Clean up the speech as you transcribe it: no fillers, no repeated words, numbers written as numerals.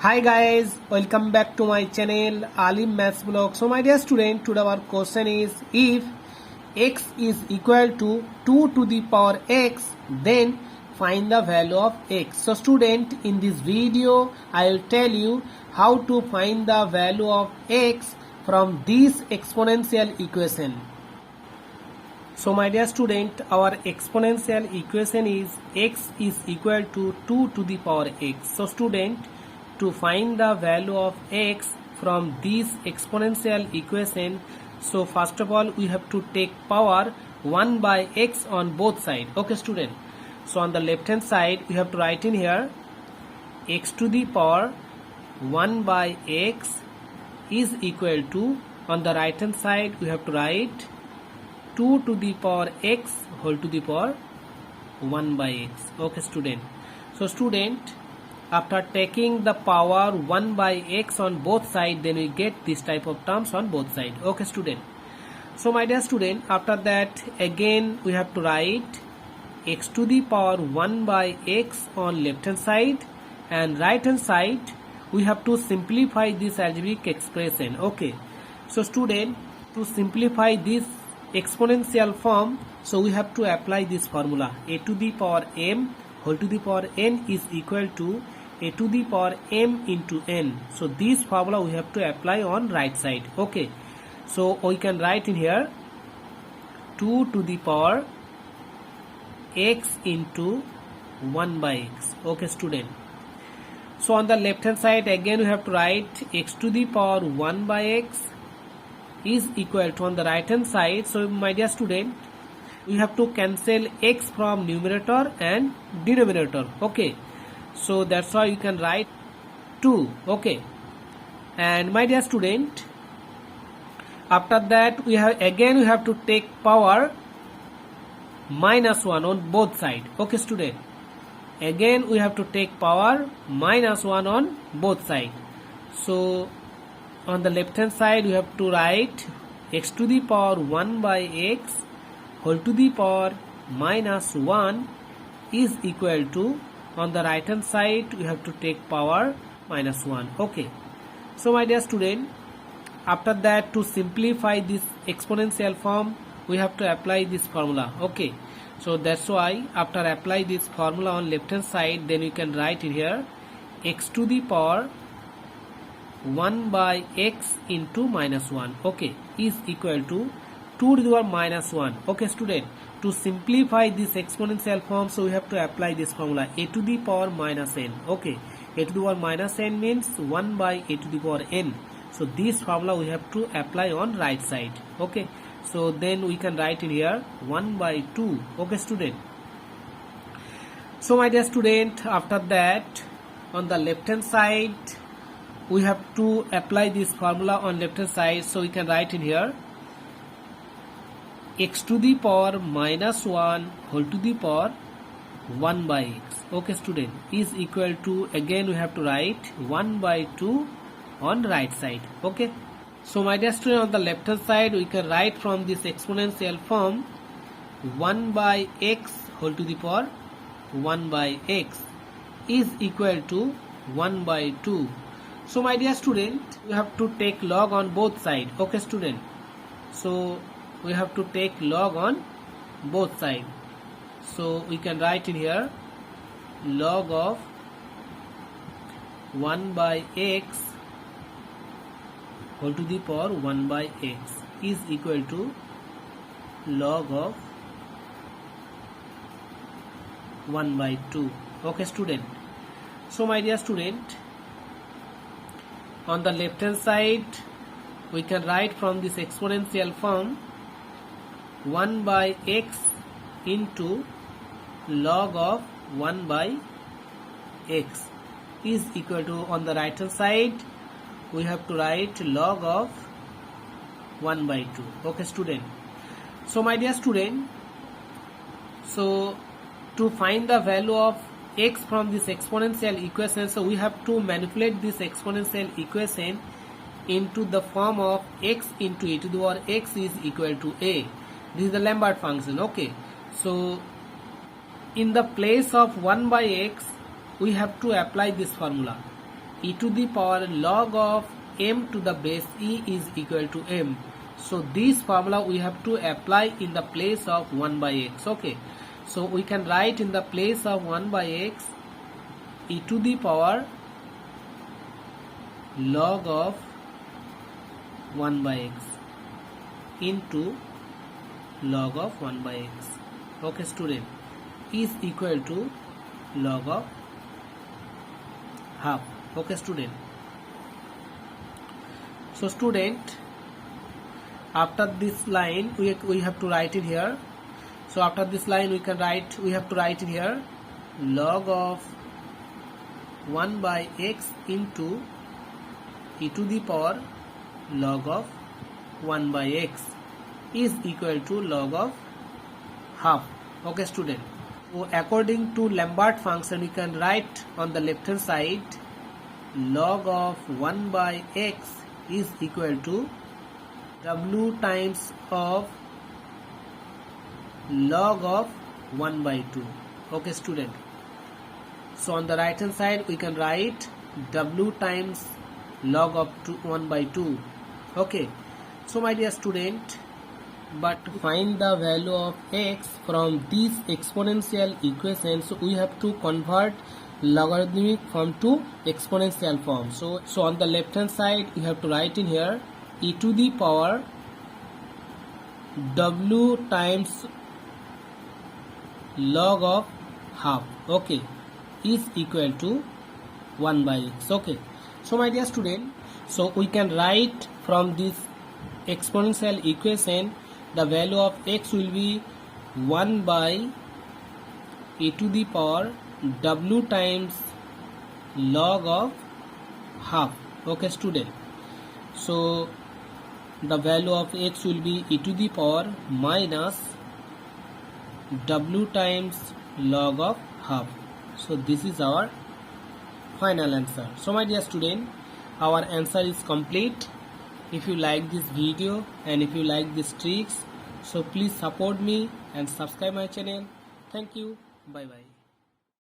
Hi guys, welcome back to my channel Alim Maths Blog. So my dear student, today our question is, if x is equal to 2 to the power x, then find the value of x. So student, in this video I will tell you how to find the value of x from this exponential equation. So my dear student, our exponential equation is x is equal to 2 to the power x. So student, to find the value of x from this exponential equation, so first of all we have to take power 1 by x on both sides. Okay student, so on the left hand side we have to write in here x to the power 1 by x is equal to, on the right hand side we have to write 2 to the power x whole to the power 1 by x. Okay student, so student, after taking the power 1 by x on both sides, then we get this type of terms on both sides. Okay student, so my dear student, after that again we have to write x to the power 1 by x on left hand side, and right hand side we have to simplify this algebraic expression. Okay, so student, to simplify this exponential form, so we have to apply this formula: a to the power m whole to the power n is equal to a to the power m into n. So this formula we have to apply on right side. Okay, so we can write in here 2 to the power x into 1 by x. Okay student, so on the left hand side again we have to write x to the power 1 by x is equal to, on the right hand side, so my dear student, we have to cancel x from numerator and denominator. Okay, so that's why you can write 2. Okay, and my dear student, after that we have to take power minus 1 on both sides. Okay student, again we have to take power minus 1 on both sides. So on the left hand side we have to write x to the power 1 by x whole to the power minus 1 is equal to, on the right hand side we have to take power minus 1. Okay, so my dear student, after that to simplify this exponential form we have to apply this formula. Okay, so that's why after apply this formula on left hand side, then we can write in here x to the power 1 by x into minus 1, okay, is equal to 2 to the power minus 1. Okay student, to simplify this exponential form, so we have to apply this formula a to the power minus n. Okay, a to the power minus n means 1 by a to the power n. So this formula we have to apply on right side. Okay, so then we can write in here 1 by 2. Okay student, so my dear student, after that on the left hand side we have to apply this formula on left hand side, so we can write in here x to the power minus 1 whole to the power 1 by x. Okay student, is equal to, again we have to write 1 by 2 on right side. Okay, so my dear student, on the left hand side we can write from this exponential form 1 by x whole to the power 1 by x is equal to 1 by 2. So my dear student, we have to take log on both sides. Okay student, so we have to take log on both sides, so we can write in here log of 1 by x whole to the power 1 by x is equal to log of 1 by 2. Okay student, so my dear student, on the left hand side we can write from this exponential form 1 by x into log of 1 by x is equal to, on the right hand side we have to write log of 1 by 2. Okay student, so my dear student, so to find the value of x from this exponential equation, so we have to manipulate this exponential equation into the form of x into a to the power x is equal to a. This is the Lambert function. Okay, so in the place of 1 by x we have to apply this formula e to the power log of m to the base e is equal to m. So this formula we have to apply in the place of 1 by x. Okay, so we can write in the place of 1 by x e to the power log of 1 by x into log of 1 by x. Okay student, is equal to log of half. Okay student, so student, after this line we have to write it here. So after this line we have to write it here, log of 1 by x into e to the power log of 1 by x is equal to log of half. Okay student, so according to Lambert function we can write on the left hand side log of 1 by x is equal to w times of log of 1 by 2. Okay student, so on the right hand side we can write w times log of 1 by 2. Okay, so my dear student, but to find the value of x from this exponential equation, so we have to convert logarithmic form to exponential form. So on the left hand side you have to write in here e to the power w times log of half, okay, is equal to 1 by x. Okay, so my dear student, so we can write from this exponential equation the value of x will be 1 by e to the power w times log of half. Okay student, so the value of x will be e to the power minus w times log of half. So this is our final answer. So my dear student, our answer is complete. If you like this video and if you like these tricks, so please support me and subscribe my channel. Thank you. Bye bye.